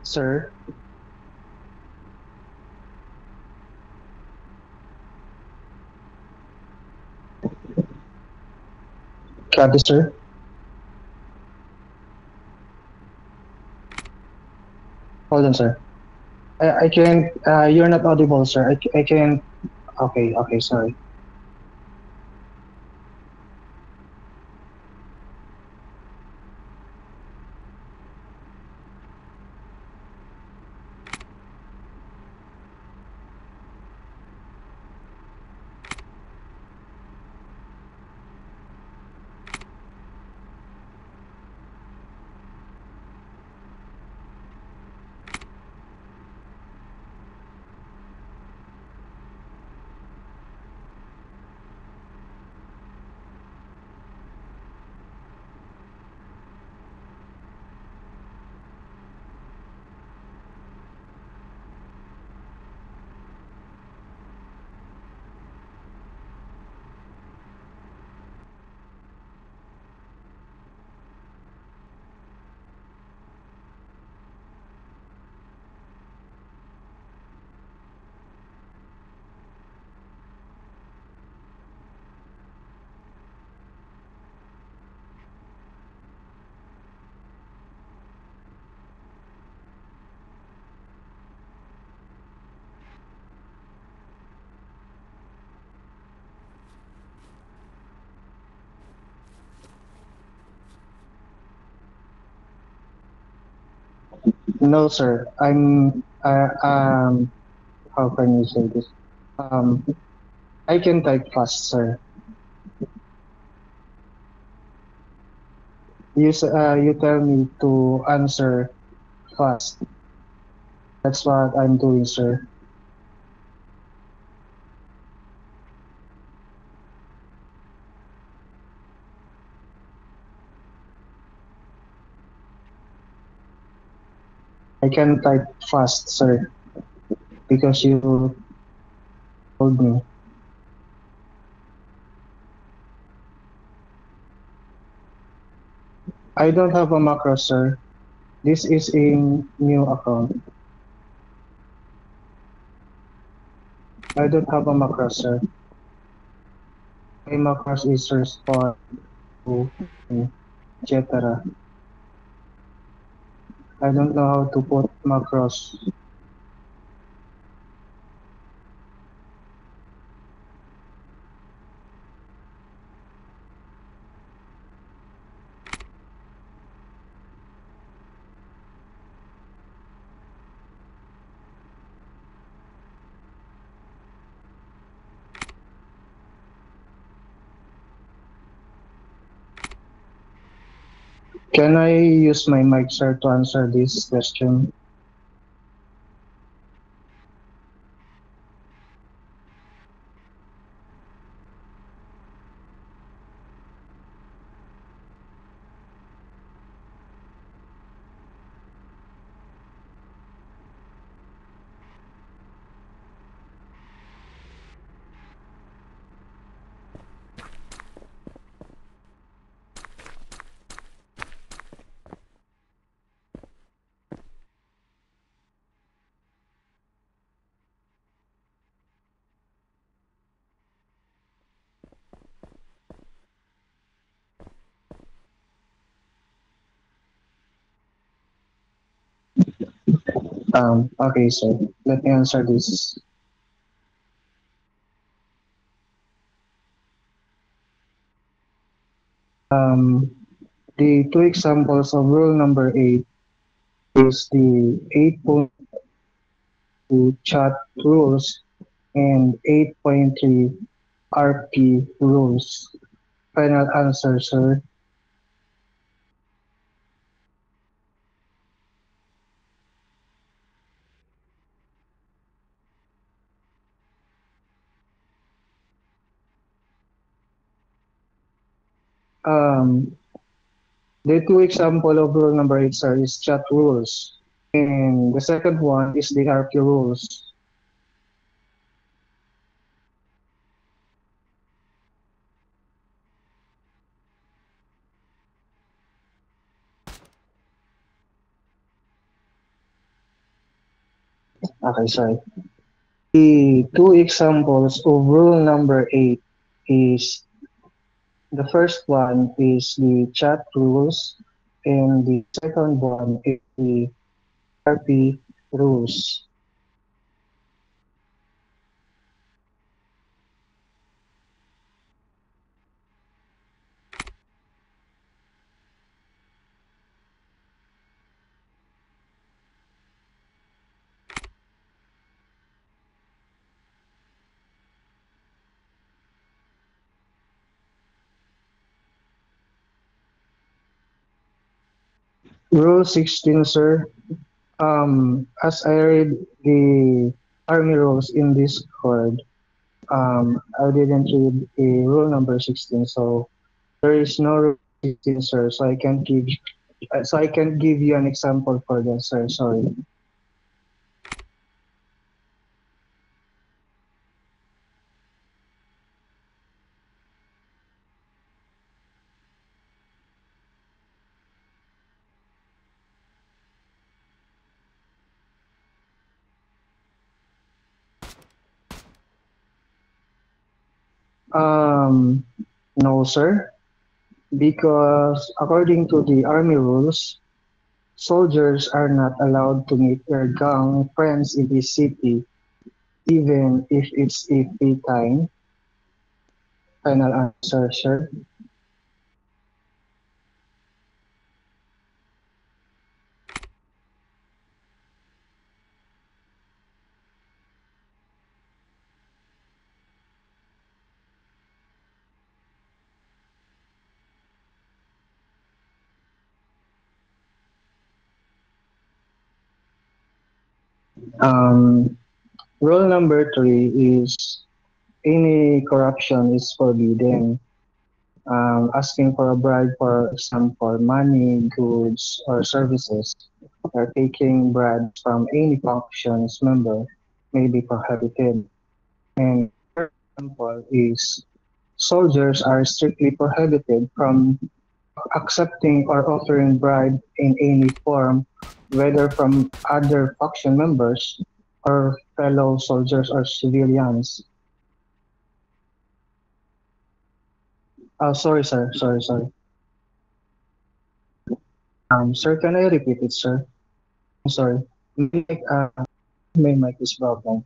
Sir, copy, sir. Hold on, sir. I can't. You're not audible, sir. I can't. Okay, okay, sorry. No, sir. I'm. How can you say this? Um, I can type fast, sir. You tell me to answer fast. That's what I'm doing, sir. I can type fast, sir, because you told me. I don't have a macro, sir. This is a new account. I don't have a macro, sir. My macros is respond to, etc. I don't know how to put macros. Can I use my mic, sir, to answer this question? Okay, sir. Let me answer this. Um, the two examples of rule number 8 is the 8.2 chat rules and 8.3 RP rules. Final answer, sir. Um, the two example of rule number 8, sir, is chat rules. And the second one is the RP rules. Okay, sorry. The two examples of rule number 8 is the first one is the chat rules, and the second one is the RP rules. Rule 16, sir. As I read the army rules in Discord, I didn't read a rule number 16, so there is no rule 16, sir. So I can't give you an example for that, sir. Sorry. Um, no, sir, because according to the army rules, soldiers are not allowed to meet their gang friends in the city, even if it's a free time. Final answer, sir. Um, Rule number 3 is any corruption is forbidden. Asking for a bribe, for example, money, goods, or services, or taking bribes from any functions member may be prohibited. And for example is soldiers are strictly prohibited from accepting or offering bribe in any form, whether from other faction members or fellow soldiers or civilians. Sorry, sir. Sorry, sorry. Sir, can I repeat it, sir? I'm sorry. My mic is broken.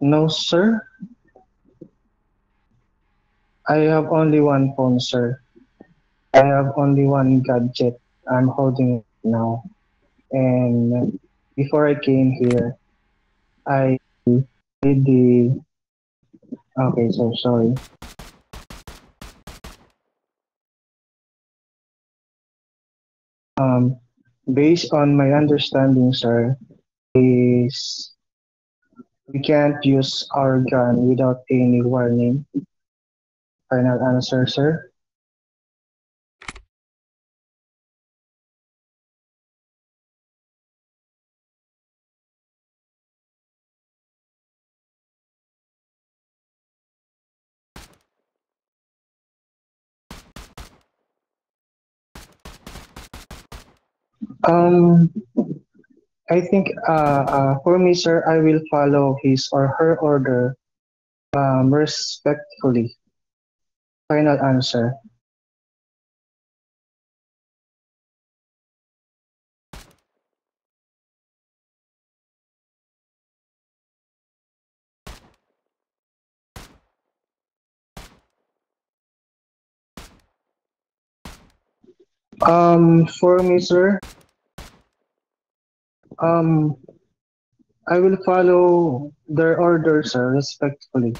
No, sir. I have only one phone, sir. I have only one gadget I'm holding it now. And before I came here, I did the. Okay, so sorry. Um, Based on my understanding, sir, is we can't use our gun without any warning. Final answer, sir. Um, I think for me, sir, I will follow his or her order respectfully. Final answer. For me, sir, um, I will follow their order, sir, respectfully.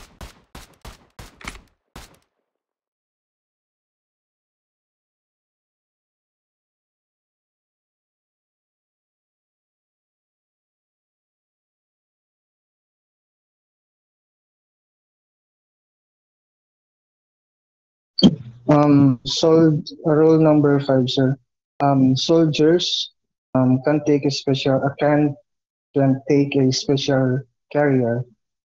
Rule number 5, sir. Soldiers can take a special carrier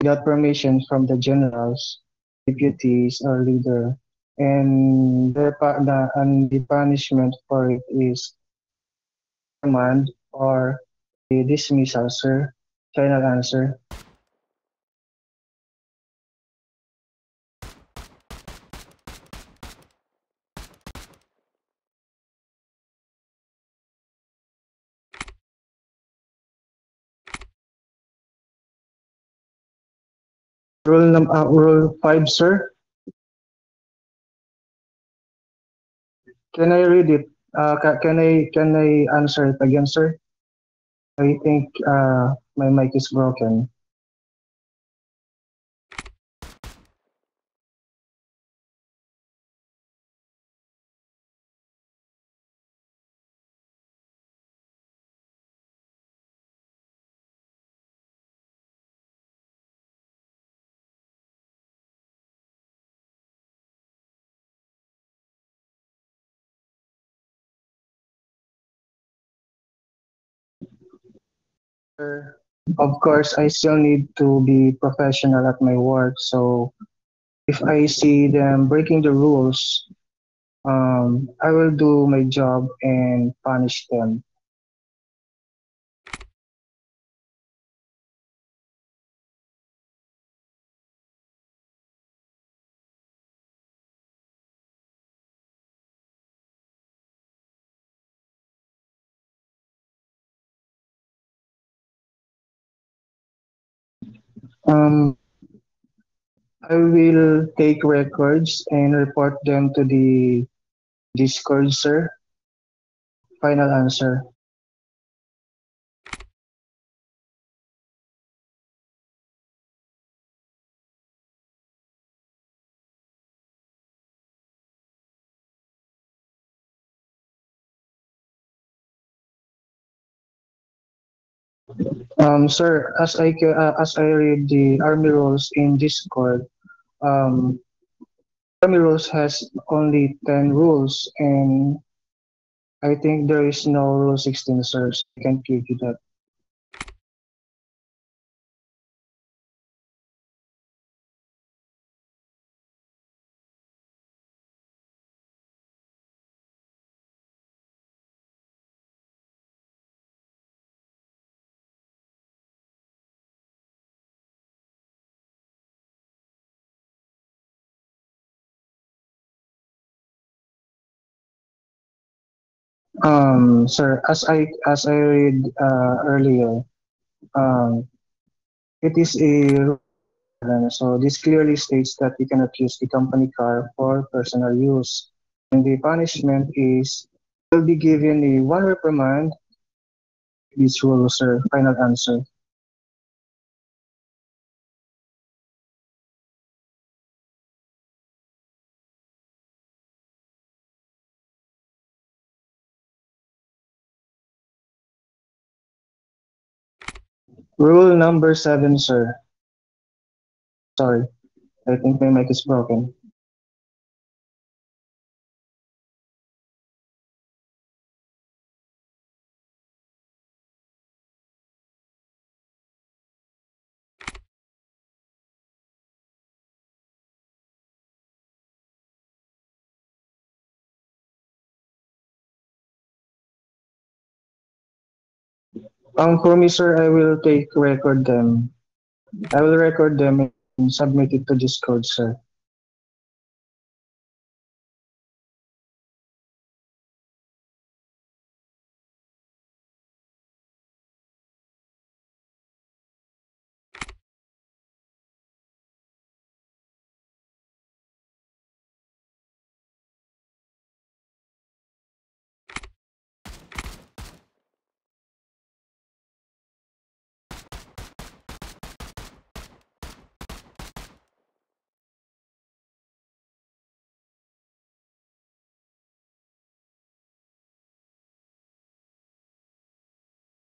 without permission from the generals, deputies, or leader, and the punishment for it is command or a dismissal, sir? Final answer. Rule 5, sir. Can I read it? Can I answer it again, sir? I think my mic is broken. Sir, of course, I still need to be professional at my work. So if I see them breaking the rules, I will do my job and punish them. Um, I will take records and report them to the Discord, sir. Final answer. Sir, as I read the army rules in Discord, um, army rules has only 10 rules, and I think there is no rule 16, sir. So I can't give you that. Sir, as I read earlier, um, it is a rule, so this clearly states that we cannot use the company car for personal use, and the punishment is will be given a one reprimand. This rule, sir. Final answer. Rule number 7, sir. Sorry, I think my mic is broken. For me, sir, I will take record them. I will record them and submit it to Discord, sir.